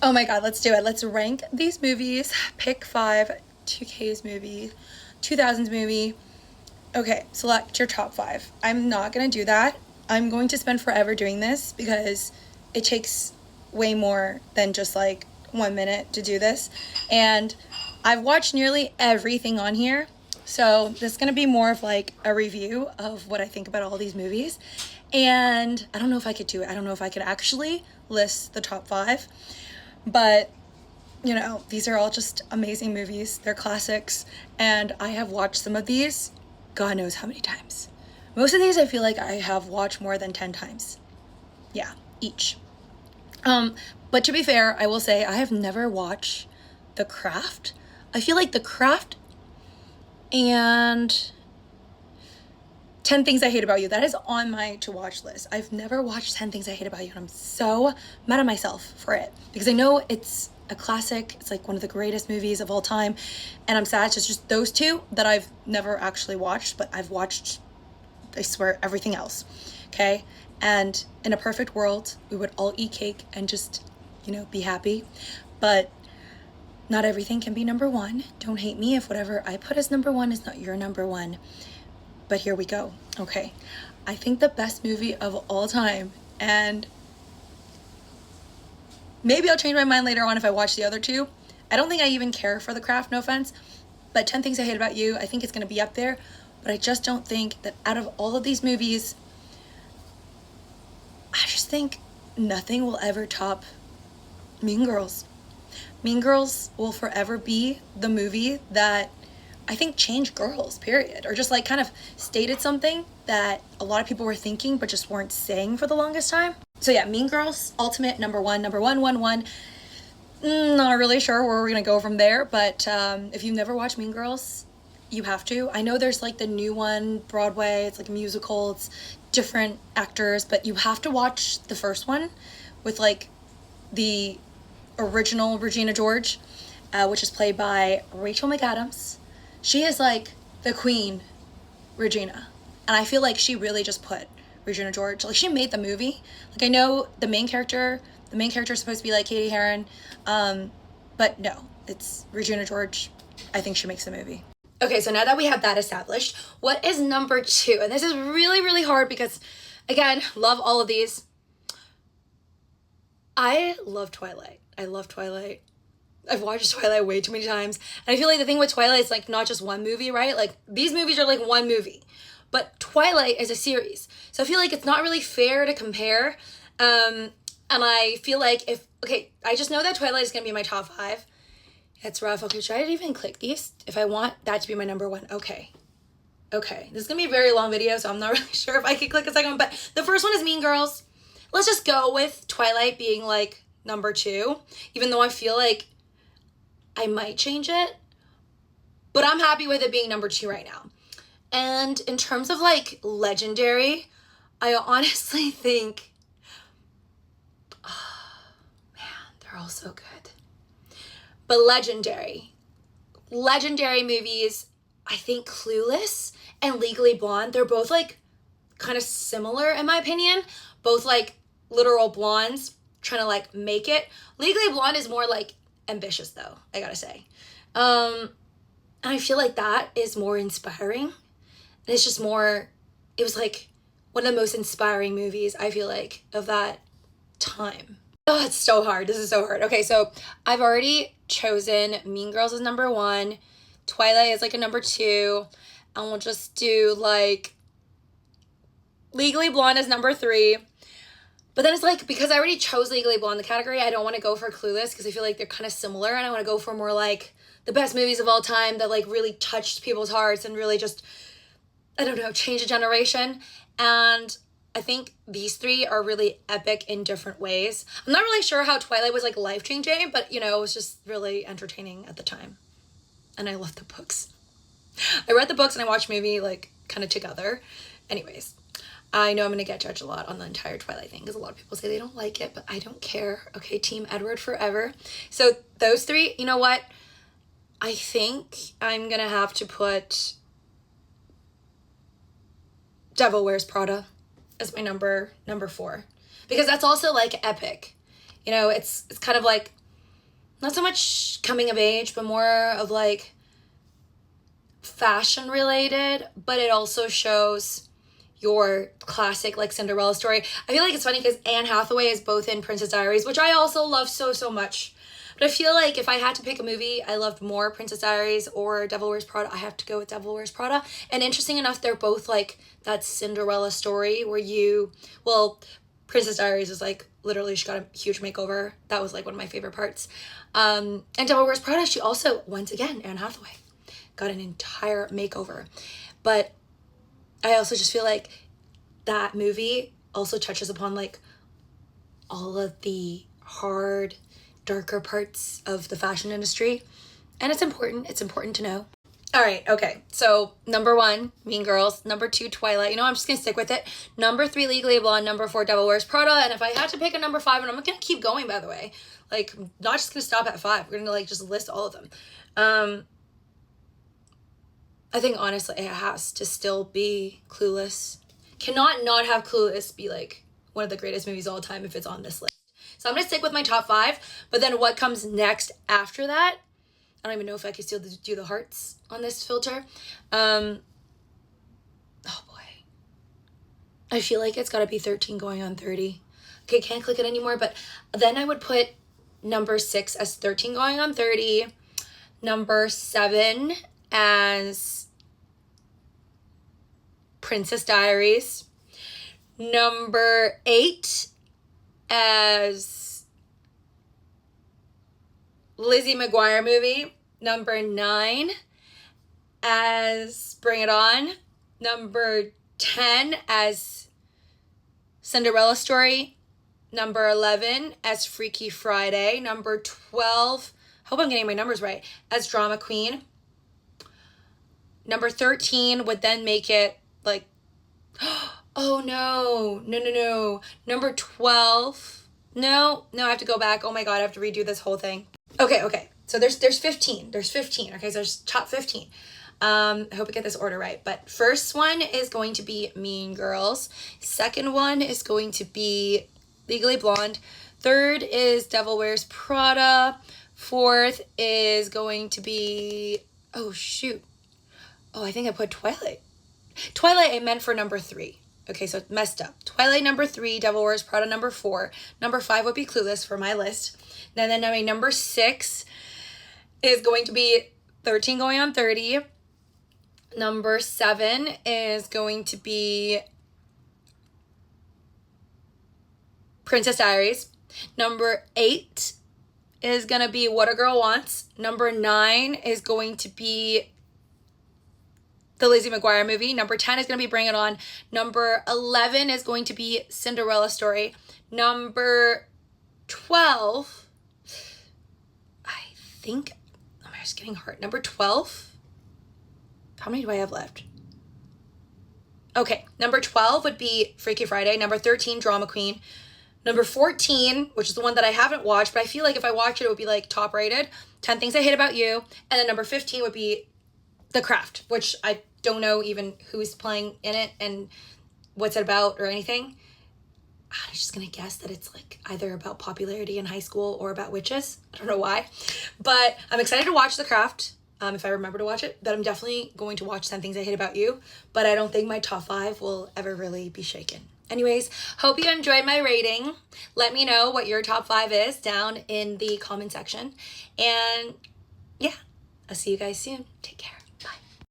Oh my god, let's do it. Let's rank these movies. Pick 5 2K's movie, 2000s movie. Okay, select your top 5. I'm not gonna do that. I'm going to spend forever doing this because it takes way more than just like 1 minute to do this. And I've watched nearly everything on here. So this is gonna be more of like a review of what I think about all these movies. And I don't know if I could do it. I don't know if I could actually list the top 5. But, you know, these are all just amazing movies. They're classics. And I have watched some of these, God knows how many times. Most of these I feel like I have watched more than 10 times. Yeah, each. But to be fair, I will say I have never watched The Craft. I feel like The Craft and 10 Things I Hate About You, that is on my to-watch list. I've never watched 10 Things I Hate About You, and I'm so mad at myself for it. Because I know it's a classic. It's like one of the greatest movies of all time. And I'm sad it's just those two that I've never actually watched, but I've watched, I swear, everything else. Okay? And in a perfect world, we would all eat cake and just, you know, be happy. But not everything can be number one. Don't hate me if whatever I put as number one is not your number one. But here we go. Okay. I think the best movie of all time, and maybe I'll change my mind later on if I watch the other two. I don't think I even care for The Craft, no offense, but 10 Things I Hate About You, I think it's going to be up there, but I just don't think that out of all of these movies, I just think nothing will ever top Mean Girls. Mean Girls will forever be the movie that I think changed girls, period. Or just like kind of stated something that a lot of people were thinking but just weren't saying for the longest time. So yeah, Mean Girls, ultimate number one, 1. Not really sure where we're gonna go from there, but if you've never watched Mean Girls, you have to. I know there's like the new one, Broadway, it's like a musical, it's different actors, but you have to watch the first one with like the original Regina George, which is played by Rachel McAdams. She is like the queen Regina, and I feel like she really just put Regina George, like she made the movie. Like I know the main character is supposed to be like Katie Heron, but no, it's Regina George. I think she makes the movie. Okay, so now that we have that established, what is number 2? And this is really, really hard because, again, love all of these. I love Twilight. I love Twilight. I've watched Twilight way too many times. And I feel like the thing with Twilight is like not just one movie, right? Like these movies are like one movie. But Twilight is a series. So I feel like it's not really fair to compare. And I feel like I just know that Twilight is going to be my top 5. It's rough. Okay, should I even click these? If I want that to be my number 1. Okay. This is going to be a very long video, so I'm not really sure if I can click a second one. But the first one is Mean Girls. Let's just go with Twilight being like number 2. Even though I feel like I might change it. But I'm happy with it being number 2 right now. And in terms of like legendary, I honestly think, oh man, they're all so good. But legendary movies, I think Clueless and Legally Blonde, they're both like kind of similar in my opinion. Both like literal blondes trying to like make it. Legally Blonde is more like ambitious though, I gotta say. And I feel like that is more inspiring. And it's just more, it was like one of the most inspiring movies, I feel like, of that time. Oh, it's so hard. This is so hard. Okay, so I've already chosen Mean Girls as number 1. Twilight is like a number 2. And we'll just do like Legally Blonde as number 3. But then it's like, because I already chose Legally Blonde, the category, I don't want to go for Clueless because I feel like they're kind of similar. And I want to go for more like the best movies of all time that like really touched people's hearts and really just, I don't know, changed a generation. And I think these 3 are really epic in different ways. I'm not really sure how Twilight was like life-changing, but you know, it was just really entertaining at the time. And I love the books. I read the books and I watched movie like kind of together. Anyways, I know I'm going to get judged a lot on the entire Twilight thing because a lot of people say they don't like it, but I don't care. Okay, Team Edward forever. So those 3, you know what? I think I'm going to have to put Devil Wears Prada as my number 4 because that's also like epic. You know, it's kind of like not so much coming of age, but more of like fashion related, but it also shows your classic like Cinderella story. I feel like it's funny because Anne Hathaway is both in Princess Diaries, which I also love so, so much. But I feel like if I had to pick a movie I loved more, Princess Diaries or Devil Wears Prada, I have to go with Devil Wears Prada. And interesting enough, they're both like that Cinderella story where Princess Diaries is like literally she got a huge makeover. That was like one of my favorite parts. And Devil Wears Prada, she also, once again, Anne Hathaway, got an entire makeover. But I also just feel like that movie also touches upon like all of the hard, darker parts of the fashion industry. And it's important to know. All right, okay. So number 1, Mean Girls. Number 2, Twilight. You know, I'm just gonna stick with it. Number 3, Legally Blonde. Number 4, Devil Wears Prada. And if I had to pick a number 5, and I'm gonna keep going, by the way, like I'm not just gonna stop at 5. We're gonna like just list all of them. I think honestly it has to still be Clueless. Cannot not have Clueless be like one of the greatest movies of all time if it's on this list. So I'm gonna stick with my top 5, but then what comes next after that, I don't even know if I can still do the hearts on this filter. Oh boy. I feel like it's gotta be 13 going on 30. Okay, can't click it anymore, but then I would put number 6 as 13 going on 30. Number 7 as Princess Diaries. Number 8 as Lizzie McGuire movie. Number 9 as Bring It On. Number 10 as Cinderella Story. Number 11 as Freaky Friday. Number 12, hope I'm getting my numbers right, as Drama Queen. Number 13 would then make it like, oh no. Number 12, no, I have to go back. Oh my God, I have to redo this whole thing. Okay. So there's 15. Okay, so there's top 15. I hope I get this order right. But first one is going to be Mean Girls. Second one is going to be Legally Blonde. Third is Devil Wears Prada. Fourth is going to be, oh shoot. Oh, I think I put Twilight. Twilight I meant for number 3. Okay, so it messed up. Twilight number 3, Devil Wears Prada number 4. Number 5 would be Clueless for my list. And then my number 6 is going to be 13 going on 30. Number 7 is going to be Princess Diaries. Number 8 is going to be What a Girl Wants. Number 9 is going to be the Lizzie McGuire movie. Number 10 is going to be Bring It On. Number 11 is going to be Cinderella Story. Number 12, I think, oh, it's getting hard. Number 12, how many do I have left? Okay, number 12 would be Freaky Friday. Number 13, Drama Queen. Number 14, which is the one that I haven't watched, but I feel like if I watch it, it would be like top rated, 10 Things I Hate About You. And then number 15 would be The Craft, which I don't know even who's playing in it and what's it about or anything. I'm just gonna guess that it's like either about popularity in high school or about witches. I don't know why, but I'm excited to watch The Craft. If I remember to watch it, but I'm definitely going to watch 10 Things I Hate About You, but I don't think my top 5 will ever really be shaken. Anyways, hope you enjoyed my rating. Let me know what your top 5 is down in the comment section. And yeah, I'll see you guys soon. Take care.